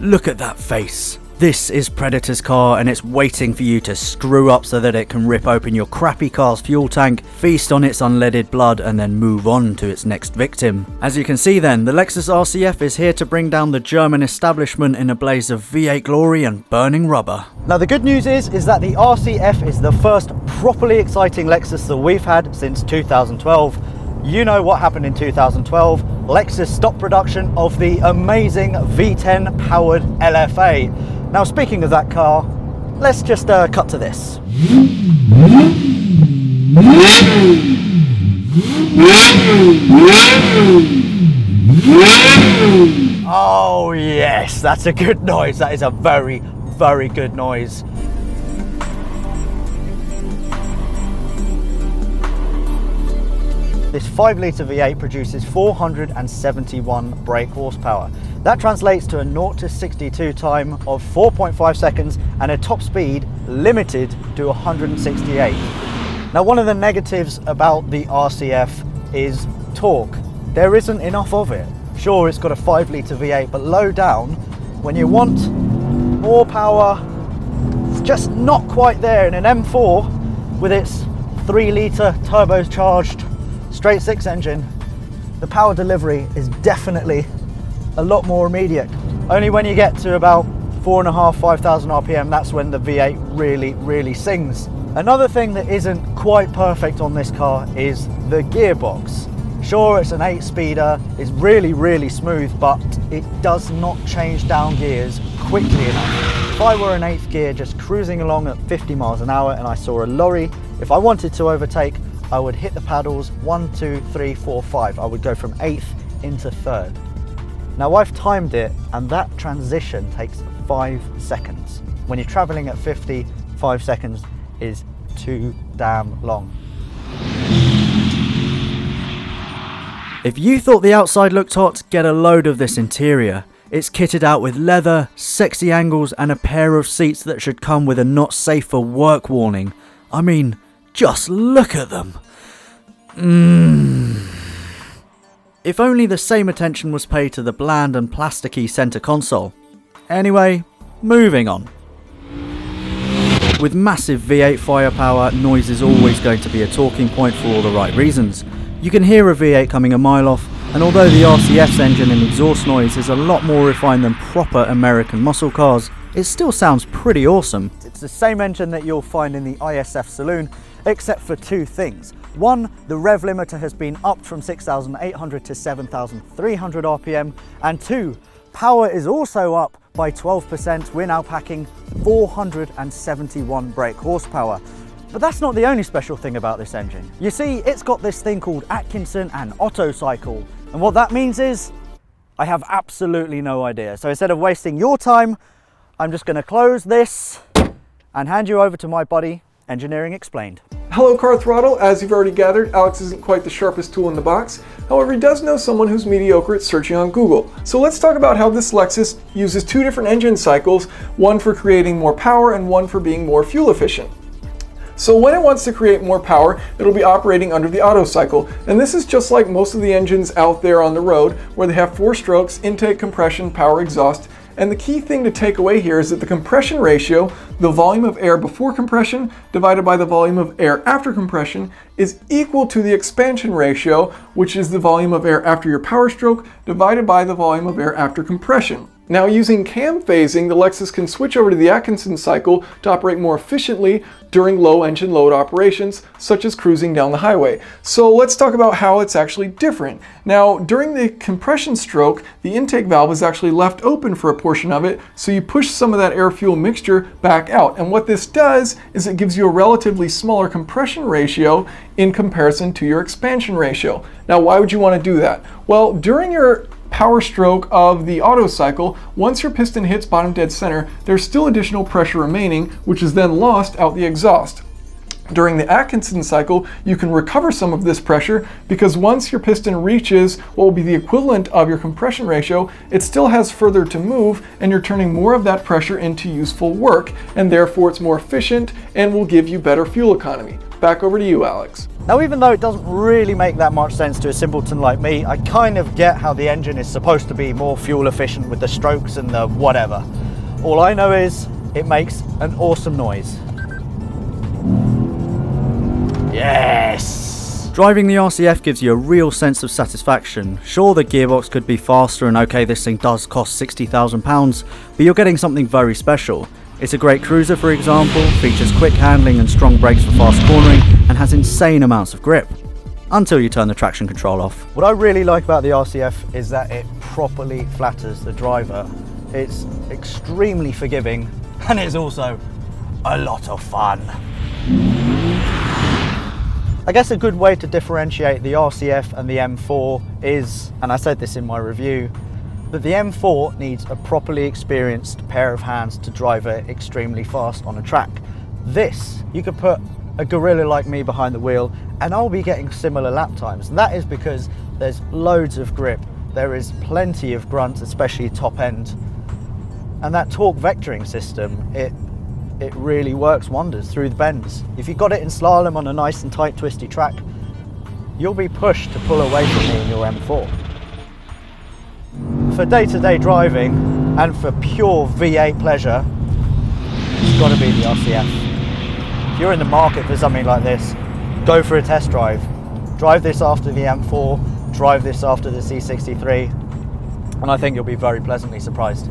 Look at that face. This is Predator's car, and it's waiting for you to screw up so that it can rip open your crappy car's fuel tank, feast on its unleaded blood, and then move on to its next victim. As you can see then, the Lexus RC F is here to bring down the German establishment in a blaze of V8 glory and burning rubber. Now the good news is that the RC F is the first properly exciting Lexus that we've had since 2012. You know what happened in 2012. Lexus stopped production of the amazing V10 powered LFA. Now speaking of that car, let's just cut to this. Oh yes, that's a good noise. That is a very, very good noise. This 5-litre V8 produces 471 brake horsepower. That translates to a 0 to 62 time of 4.5 seconds and a top speed limited to 168. Now one of the negatives about the RCF is torque. There isn't enough of it. Sure, it's got a 5-litre V8, but low down, when you want more power, it's just not quite there. In an M4 with its 3-litre turbocharged straight 6 engine, the power delivery is definitely a lot more immediate. Only when you get to about 4,500–5,000 RPM, that's when the V8 really sings. Another thing that isn't quite perfect on this car is the gearbox. Sure, it's an 8-speeder, it's really smooth, but it does not change down gears quickly enough. If I were in 8th gear just cruising along at 50 miles an hour and I saw a lorry, if I wanted to overtake, I would hit the paddles 1, 2, 3, 4, 5. I would go from 8th into 3rd. Now I've timed it, and that transition takes 5 seconds. When you're traveling at 50, 5 seconds is too damn long. If you thought the outside looked hot, get a load of this interior. It's kitted out with leather, sexy angles, and a pair of seats that should come with a not safe for work warning. I mean, just look at them. If only the same attention was paid to the bland and plasticky center console. Anyway, moving on. With massive V8 firepower, noise is always going to be a talking point for all the right reasons. You can hear a V8 coming a mile off, and although the RCF's engine and exhaust noise is a lot more refined than proper American muscle cars, it still sounds pretty awesome. It's the same engine that you'll find in the ISF saloon, except for 2 things. One, the rev limiter has been upped from 6,800 to 7,300 RPM, and 2, power is also up by 12%. We're now packing 471 brake horsepower. But that's not the only special thing about this engine. You see, it's got this thing called Atkinson and Otto cycle, and what that means is, I have absolutely no idea. So instead of wasting your time, I'm just going to close this and hand you over to my buddy, Engineering Explained. Hello Car Throttle. As you've already gathered, Alex isn't quite the sharpest tool in the box. However, he does know someone who's mediocre at searching on Google. So let's talk about how this Lexus uses 2 different engine cycles, one for creating more power and one for being more fuel efficient. So when it wants to create more power, it'll be operating under the Otto cycle. And this is just like most of the engines out there on the road, where they have 4 strokes: intake, compression, power, exhaust. And the key thing to take away here is that the compression ratio, the volume of air before compression divided by the volume of air after compression, is equal to the expansion ratio, which is the volume of air after your power stroke divided by the volume of air after compression. Now, using cam phasing, the Lexus can switch over to the Atkinson cycle to operate more efficiently during low engine load operations, such as cruising down the highway. So let's talk about how it's actually different. Now, during the compression stroke, the intake valve is actually left open for a portion of it, so you push some of that air-fuel mixture back out. And what this does is it gives you a relatively smaller compression ratio in comparison to your expansion ratio. Now, why would you want to do that? Well, during your power stroke of the Otto cycle, once your piston hits bottom dead center, there's still additional pressure remaining, which is then lost out the exhaust. During the Atkinson cycle, you can recover some of this pressure because once your piston reaches what will be the equivalent of your compression ratio, it still has further to move, and you're turning more of that pressure into useful work, and therefore it's more efficient and will give you better fuel economy. Back over to you, Alex. Now, even though it doesn't really make that much sense to a simpleton like me, I kind of get how the engine is supposed to be more fuel efficient with the strokes and the whatever. All I know is it makes an awesome noise. Yes! Driving the RCF gives you a real sense of satisfaction. Sure, the gearbox could be faster, and okay, this thing does cost £60,000, but you're getting something very special. It's a great cruiser, for example, features quick handling and strong brakes for fast cornering, and has insane amounts of grip. Until you turn the traction control off. What I really like about the RCF is that it properly flatters the driver. It's extremely forgiving, and it's also a lot of fun. I guess a good way to differentiate the RCF and the M4 is, and I said this in my review, that the M4 needs a properly experienced pair of hands to drive it extremely fast on a track. This, you could put a gorilla like me behind the wheel and I'll be getting similar lap times. And that is because there's loads of grip, there is plenty of grunt, especially top end. And that torque vectoring system, it really works wonders through the bends. If you got it in slalom on a nice and tight twisty track, you'll be pushed to pull away from me in your M4. For day-to-day driving and for pure V8 pleasure, it's got to be the RCF. If you're in the market for something like this, go for a test drive. Drive this after the M4, drive this after the C63, and I think you'll be very pleasantly surprised.